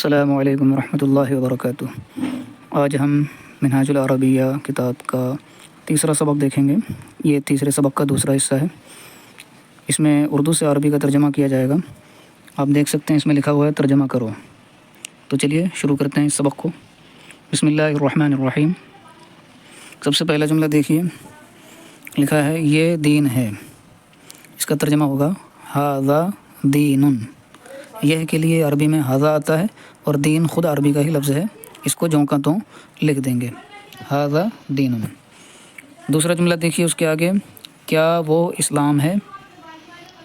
السلام علیکم ورحمۃ اللہ وبرکاتہ۔ آج ہم منہاج العربیہ کتاب کا تیسرا سبق دیکھیں گے۔ یہ تیسرے سبق کا دوسرا حصہ ہے۔ اس میں اردو سے عربی کا ترجمہ کیا جائے گا۔ آپ دیکھ سکتے ہیں اس میں لکھا ہوا ہے ترجمہ کرو۔ تو چلیے شروع کرتے ہیں اس سبق کو۔ بسم اللہ الرحمن الرحیم۔ سب سے پہلا جملہ دیکھیے، لکھا ہے یہ دین ہے۔ اس کا ترجمہ ہوگا ھذا دین۔ یہ کے لیے عربی میں ھذا آتا ہے اور دین خود عربی کا ہی لفظ ہے، اس کو جوں کا توں لکھ دیں گے، ھذا دین۔ دوسرا جملہ دیکھیے، اس کے آگے کیا وہ اسلام ہے،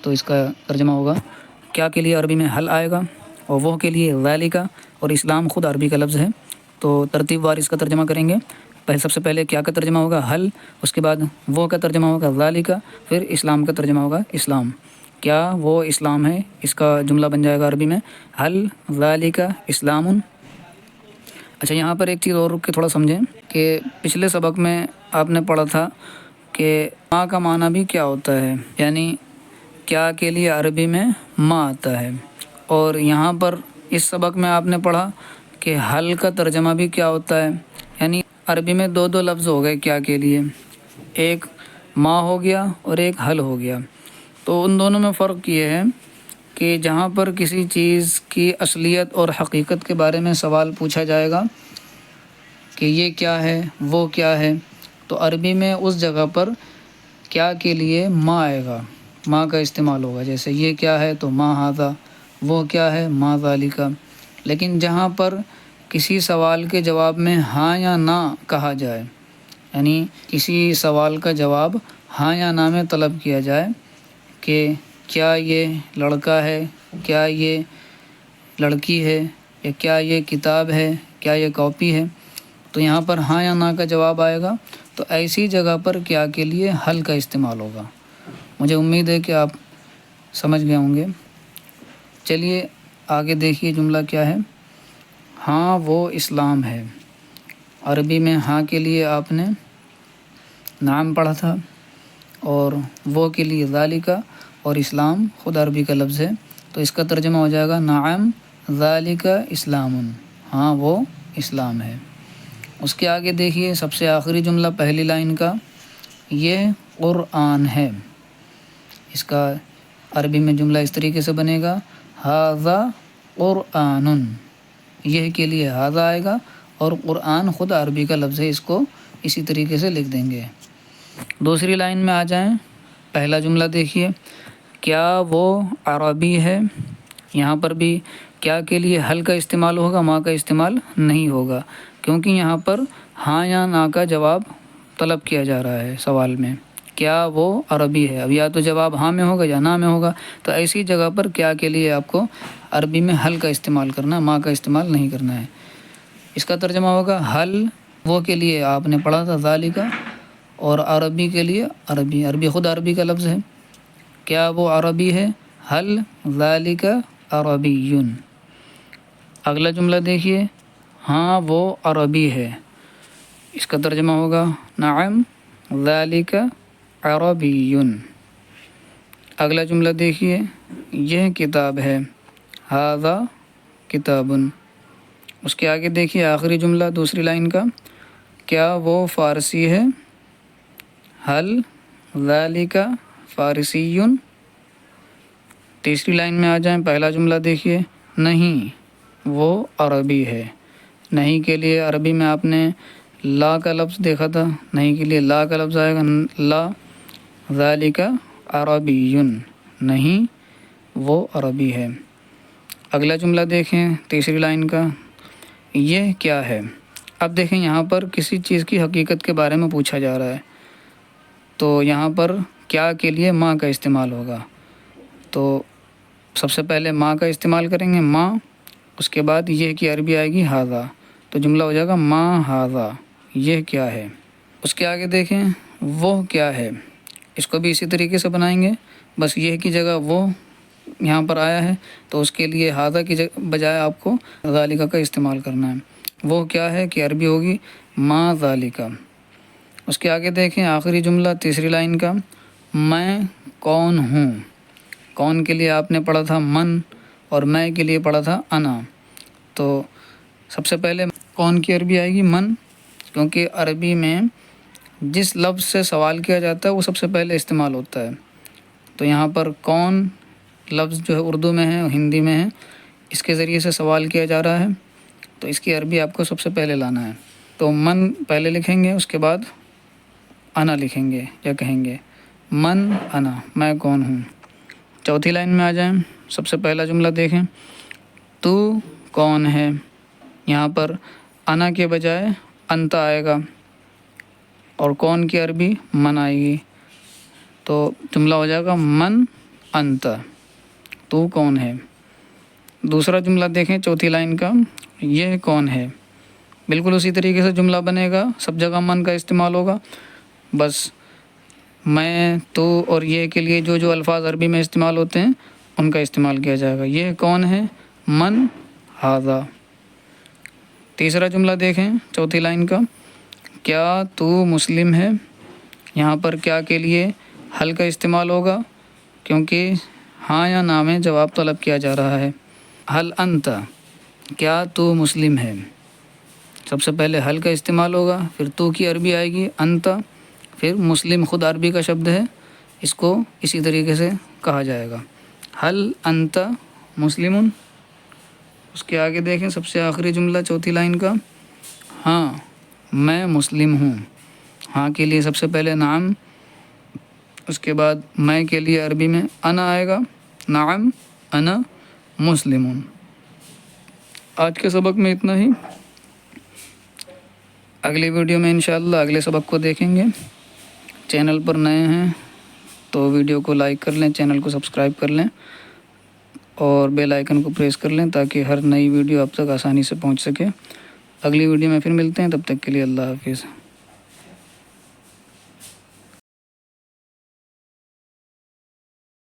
تو اس کا ترجمہ ہوگا کیا کے لیے عربی میں حل آئے گا اور وہ کے لیے ذالک، اور اسلام خود عربی کا لفظ ہے۔ تو ترتیب وار اس کا ترجمہ کریں گے۔ سب سے پہلے کیا کا ترجمہ ہوگا حل، اس کے بعد وہ کا ترجمہ ہوگا ذالک، پھر اسلام کا ترجمہ ہوگا اسلام۔ کیا وہ اسلام ہے، اس کا جملہ بن جائے گا عربی میں حل ذالک اسلام۔ اچھا، یہاں پر ایک چیز اور رک کے تھوڑا سمجھیں کہ پچھلے سبق میں آپ نے پڑھا تھا کہ ماں کا معنی بھی کیا ہوتا ہے، یعنی کیا کے لیے عربی میں ماں آتا ہے، اور یہاں پر اس سبق میں آپ نے پڑھا کہ حل کا ترجمہ بھی کیا ہوتا ہے، یعنی عربی میں دو لفظ ہو گئے کیا کے لیے، ایک ماں ہو گیا اور ایک حل ہو گیا۔ تو ان دونوں میں فرق یہ ہے کہ جہاں پر کسی چیز کی اصلیت اور حقیقت کے بارے میں سوال پوچھا جائے گا کہ یہ کیا ہے وہ کیا ہے، تو عربی میں اس جگہ پر کیا کے لیے ما آئے گا، ما کا استعمال ہوگا۔ جیسے یہ کیا ہے تو ما ھذا، وہ کیا ہے ما ذالک۔ لیکن جہاں پر کسی سوال کے جواب میں ہاں یا نہ کہا جائے، یعنی کسی سوال کا جواب ہاں یا نہ میں طلب کیا جائے کہ کیا یہ لڑکا ہے، کیا یہ لڑکی ہے، یا کیا یہ کتاب ہے، کیا یہ کاپی ہے، تو یہاں پر ہاں یا نہ کا جواب آئے گا، تو ایسی جگہ پر کیا کے لیے حل کا استعمال ہوگا۔ مجھے امید ہے کہ آپ سمجھ گئے ہوں گے۔ چلیے آگے دیکھیے جملہ کیا ہے۔ ہاں وہ اسلام ہے، عربی میں ہاں کے لیے آپ نے نعم پڑھا تھا، اور وہ کے لیے ذالک، اور اسلام خود عربی کا لفظ ہے، تو اس کا ترجمہ ہو جائے گا نعم ذالک اسلام، ہاں وہ اسلام ہے۔ اس کے آگے دیکھیے سب سے آخری جملہ پہلی لائن کا، یہ قرآن ہے۔ اس کا عربی میں جملہ اس طریقے سے بنے گا ھذا قرآن، یہ کے لیے ھذا آئے گا اور قرآن خود عربی کا لفظ ہے، اس کو اسی طریقے سے لکھ دیں گے۔ دوسری لائن میں آ جائیں، پہلا جملہ دیکھیے، کیا وہ عربی ہے۔ یہاں پر بھی کیا کے لیے حل کا استعمال ہوگا، ماں کا استعمال نہیں ہوگا، کیونکہ یہاں پر ہاں یا نہ کا جواب طلب کیا جا رہا ہے سوال میں، کیا وہ عربی ہے۔ اب یا تو جواب ہاں میں ہوگا یا نہ میں ہوگا، تو ایسی جگہ پر کیا کے لیے آپ کو عربی میں حل کا استعمال کرنا ہے، ماں کا استعمال نہیں کرنا ہے۔ اس کا ترجمہ ہوگا حل، وہ کے لیے آپ نے پڑھا تھا ذالک، اور عربی کے لیے عربی، عربی خود عربی کا لفظ ہے، کیا وہ عربی ہے، حل ذالک عربی۔ اگلا جملہ دیکھیے، ہاں وہ عربی ہے، اس کا ترجمہ ہوگا نعم ذالک عربی۔ اگلا جملہ دیکھیے، یہ کتاب ہے، ھذا کتاب۔ اس کے آگے دیکھیے آخری جملہ دوسری لائن کا، کیا وہ فارسی ہے، حل ذالک فارسی۔ تیسری لائن میں آ جائیں، پہلا جملہ دیکھیے، نہیں وہ عربی ہے۔ نہیں کے لیے عربی میں آپ نے لا کا لفظ دیکھا تھا، نہیں کے لیے لا کا لفظ آئے گا، لا ذالک عربی، نہیں وہ عربی ہے۔ اگلا جملہ دیکھیں تیسری لائن کا، یہ کیا ہے۔ اب دیکھیں یہاں پر کسی چیز کی حقیقت کے بارے میں پوچھا جا رہا ہے، تو یہاں پر کیا کے لیے ماں کا استعمال ہوگا، تو سب سے پہلے ماں کا استعمال کریں گے، ماں، اس کے بعد یہ کی عربی آئے گی ھذا، تو جملہ ہو جائے گا ما ھذا، یہ کیا ہے۔ اس کے آگے دیکھیں وہ کیا ہے، اس کو بھی اسی طریقے سے بنائیں گے، بس یہ کی جگہ وہ یہاں پر آیا ہے، تو اس کے لیے ھذا کی بجائے آپ کو ذالک کا استعمال کرنا ہے۔ وہ کیا ہے کہ عربی ہوگی ما ذالک۔ اس کے آگے دیکھیں آخری جملہ تیسری لائن کا، میں کون ہوں۔ کون کے لیے آپ نے پڑھا تھا من، اور میں کے لیے پڑھا تھا انا، تو سب سے پہلے کون کی عربی آئے گی؟ من، کیونکہ عربی میں جس لفظ سے سوال کیا جاتا ہے وہ سب سے پہلے استعمال ہوتا ہے. تو یہاں پر کون لفظ جو ہے اردو میں ہے ہندی میں ہے، اس کے ذریعے سے سوال کیا جا رہا ہے، تو اس کی عربی آپ کو سب سے پہلے لانا ہے. تو من پہلے لکھیں گے، اس کے بعد انا لکھیں گے یا کہیں گے من انا، میں کون ہوں. چوتھی لائن میں آ جائیں. سب سے پہلا جملہ دیکھیں، تو کون ہے. یہاں پر انا کے بجائے انت آئے گا اور کون کی عربی من آئے گی. تو جملہ ہو جائے گا من انت، تو کون ہے. دوسرا جملہ دیکھیں چوتھی لائن کا، یہ کون ہے. بالکل اسی طریقے سے جملہ بنے گا، سب جگہ من کا استعمال ہوگا، بس میں، تو اور یہ کے لیے جو الفاظ عربی میں استعمال ہوتے ہیں ان کا استعمال کیا جائے گا. یہ کون ہے؟ من ھذا. تیسرا جملہ دیکھیں چوتھی لائن کا، کیا تو مسلم ہے. یہاں پر کیا کے لیے حل کا استعمال ہوگا، کیونکہ ہاں یا نا میں جواب طلب کیا جا رہا ہے. حل انت، کیا تو مسلم ہے. سب سے پہلے حل کا استعمال ہوگا، پھر تو کی عربی آئے گی انت، پھر مسلم خود عربی کا شبد ہے، اس کو اسی طریقے سے کہا جائے گا. حل انت مسلم. اس کے آگے دیکھیں سب سے آخری جملہ چوتھی لائن کا، ہاں میں مسلم ہوں. ہاں کے لیے سب سے پہلے نعم، اس کے بعد میں کے لیے عربی میں انا آئے گا، نعم انا مسلم. آج کے سبق میں اتنا ہی. اگلی ویڈیو میں انشاءاللہ اگلے سبق کو دیکھیں گے. چینل پر نئے ہیں تو ویڈیو کو لائک کر لیں، چینل کو سبسکرائب کر لیں اور بیل آئیکن کو پریس کر لیں تاکہ ہر نئی ویڈیو آپ تک آسانی سے پہنچ سکے. اگلی ویڈیو میں پھر ملتے ہیں، تب تک کے لیے اللہ حافظ.